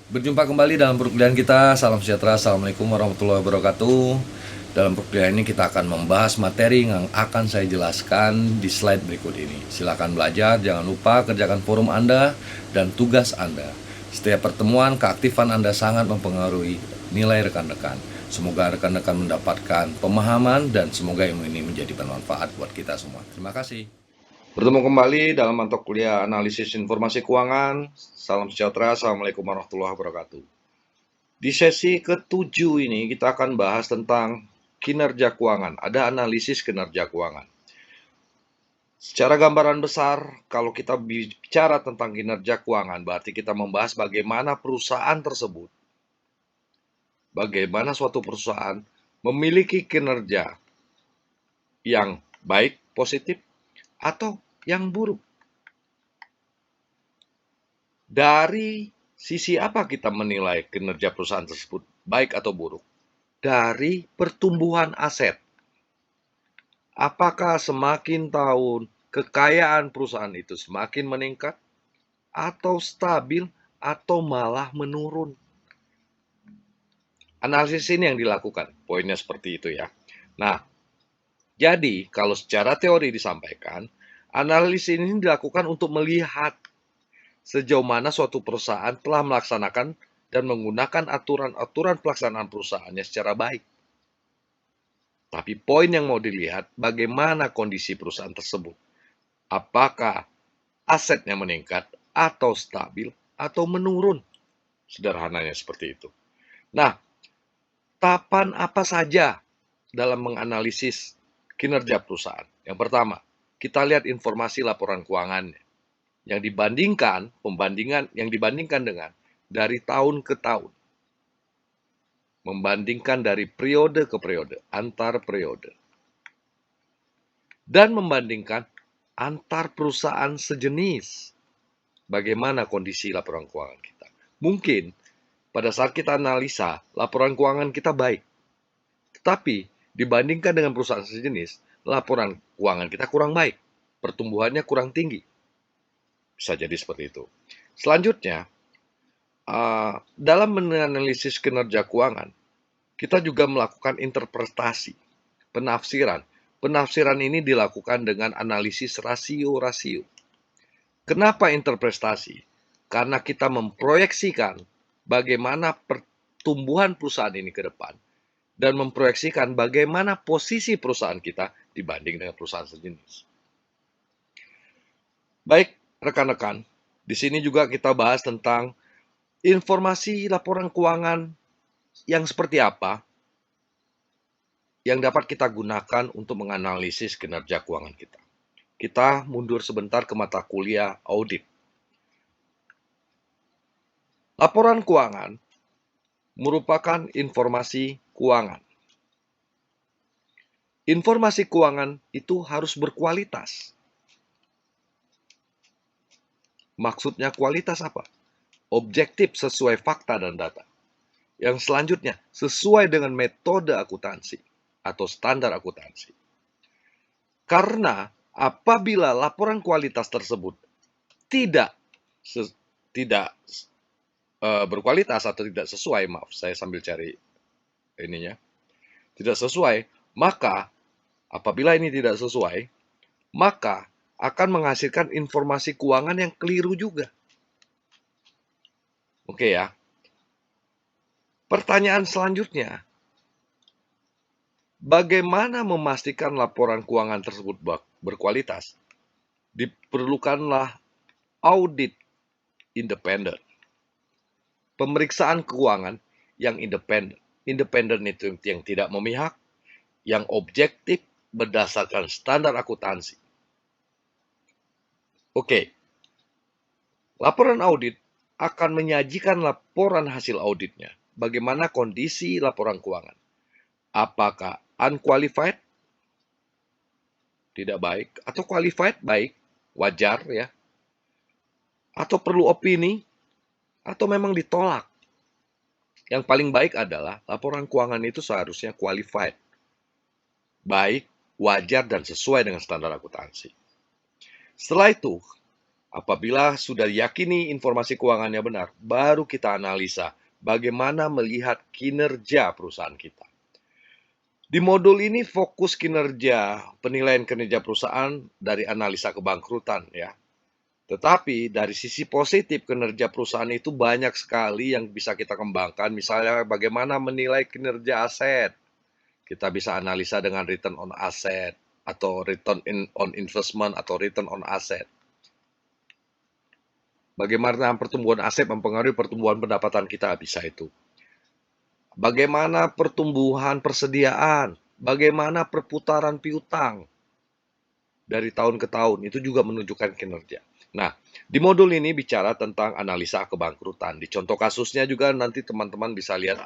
Berjumpa kembali dalam perkuliahan kita. Salam sejahtera, Assalamualaikum warahmatullahi wabarakatuh. Dalam perkuliahan ini kita akan membahas materi yang akan saya jelaskan di slide berikut ini. Silakan belajar, jangan lupa kerjakan forum Anda dan tugas Anda. Setiap pertemuan, keaktifan Anda sangat mempengaruhi nilai rekan-rekan. Semoga rekan-rekan mendapatkan pemahaman dan semoga ilmu ini menjadi bermanfaat buat kita semua. Terima kasih. Bertemu kembali dalam mata kuliah analisis informasi keuangan. Salam sejahtera, Assalamualaikum warahmatullahi wabarakatuh. Di sesi ke-7 ini kita akan bahas tentang kinerja keuangan. Ada analisis kinerja keuangan. Secara gambaran besar, kalau kita bicara tentang kinerja keuangan, berarti kita membahas bagaimana perusahaan tersebut, bagaimana suatu perusahaan memiliki kinerja yang baik, positif, atau yang buruk. Dari sisi apa kita menilai kinerja perusahaan tersebut baik atau buruk? Dari pertumbuhan aset. Apakah semakin tahun kekayaan perusahaan itu semakin meningkat, atau stabil, atau malah menurun? Analisis ini yang dilakukan, poinnya seperti itu ya. Nah, jadi kalau secara teori disampaikan, analisis ini dilakukan untuk melihat sejauh mana suatu perusahaan telah melaksanakan dan menggunakan aturan-aturan pelaksanaan perusahaannya secara baik. Tapi poin yang mau dilihat, bagaimana kondisi perusahaan tersebut. Apakah asetnya meningkat, atau stabil, atau menurun. Sederhananya seperti itu. Nah, tahapan apa saja dalam menganalisis kinerja perusahaan? Yang pertama, kita lihat informasi laporan keuangannya. Yang dibandingkan dengan dari tahun ke tahun. Membandingkan dari periode ke periode, antar periode. Dan membandingkan antar perusahaan sejenis. Bagaimana kondisi laporan keuangan kita. Mungkin pada saat kita analisa, laporan keuangan kita baik. Tetapi dibandingkan dengan perusahaan sejenis, laporan keuangan kita kurang baik. Pertumbuhannya kurang tinggi. Bisa jadi seperti itu. Selanjutnya, dalam menganalisis kinerja keuangan, kita juga melakukan interpretasi, penafsiran. Penafsiran ini dilakukan dengan analisis rasio-rasio. Kenapa interpretasi? Karena kita memproyeksikan bagaimana pertumbuhan perusahaan ini ke depan dan memproyeksikan bagaimana posisi perusahaan kita dibanding dengan perusahaan sejenis. Baik, rekan-rekan, di sini juga kita bahas tentang informasi laporan keuangan yang seperti apa yang dapat kita gunakan untuk menganalisis kinerja keuangan kita. Kita mundur sebentar ke mata kuliah audit. Laporan keuangan merupakan informasi keuangan. Informasi keuangan itu harus berkualitas. Maksudnya kualitas apa? Objektif sesuai fakta dan data. Yang selanjutnya, sesuai dengan metode akuntansi atau standar akuntansi. Karena apabila laporan kualitas tersebut tidak berkualitas atau tidak sesuai, maaf saya sambil cari ininya, tidak sesuai, maka apabila ini tidak sesuai, maka akan menghasilkan informasi keuangan yang keliru juga. Oke ya. Pertanyaan selanjutnya, bagaimana memastikan laporan keuangan tersebut berkualitas? Diperlukanlah audit independen. Pemeriksaan keuangan yang independen. Independen itu yang tidak memihak, yang objektif berdasarkan standar akuntansi. Oke. Laporan audit akan menyajikan laporan hasil auditnya. Bagaimana kondisi laporan keuangan? Apakah unqualified? Tidak baik. Atau qualified? Baik. Wajar ya. Atau perlu opini? Atau memang ditolak? Yang paling baik adalah laporan keuangan itu seharusnya qualified. Baik, wajar, dan sesuai dengan standar akuntansi. Setelah itu, Apabila sudah yakini informasi keuangannya benar, baru kita analisa bagaimana melihat kinerja perusahaan kita. Di modul ini fokus kinerja, penilaian kinerja perusahaan dari analisa kebangkrutan ya. Tetapi dari sisi positif kinerja perusahaan itu banyak sekali yang bisa kita kembangkan. Misalnya bagaimana menilai kinerja aset. Kita bisa analisa dengan return on asset atau on investment atau return on asset. Bagaimana pertumbuhan aset mempengaruhi pertumbuhan pendapatan kita, bisa itu. Bagaimana pertumbuhan persediaan, bagaimana perputaran piutang dari tahun ke tahun, itu juga menunjukkan kinerja. Nah, di modul ini bicara tentang analisa kebangkrutan. Di contoh kasusnya juga nanti teman-teman bisa lihat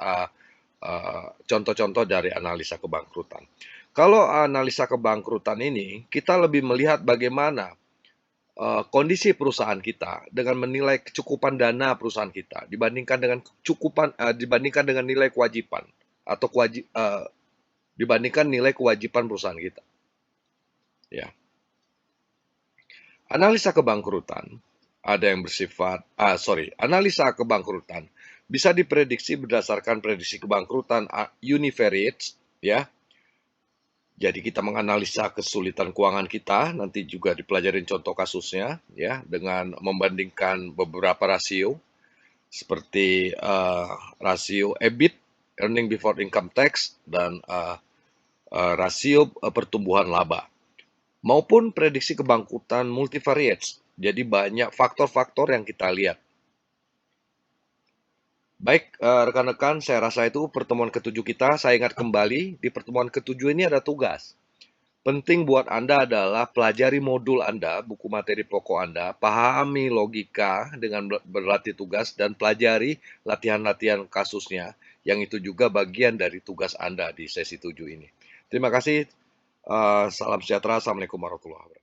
contoh-contoh dari analisa kebangkrutan. Kalau analisa kebangkrutan ini, kita lebih melihat bagaimana kondisi perusahaan kita dengan menilai kecukupan dana perusahaan kita dibandingkan dengan nilai kewajiban atau dibandingkan nilai kewajiban perusahaan kita. Ya. Analisa kebangkrutan analisa kebangkrutan bisa diprediksi berdasarkan prediksi kebangkrutan univariate ya. Jadi kita menganalisa kesulitan keuangan kita, nanti juga dipelajarin contoh kasusnya ya dengan membandingkan beberapa rasio seperti rasio EBIT, earning before income tax, dan rasio pertumbuhan laba maupun prediksi kebangkrutan multivariate. Jadi banyak faktor-faktor yang kita lihat. Baik, rekan-rekan, saya rasa itu pertemuan ketujuh kita. Saya ingat kembali, di pertemuan ketujuh ini ada tugas. Penting buat Anda adalah pelajari modul Anda, buku materi pokok Anda, pahami logika dengan berlatih tugas, dan pelajari latihan-latihan kasusnya, yang itu juga bagian dari tugas Anda di sesi 7 ini. Terima kasih, salam sejahtera, Assalamualaikum warahmatullahi wabarakatuh.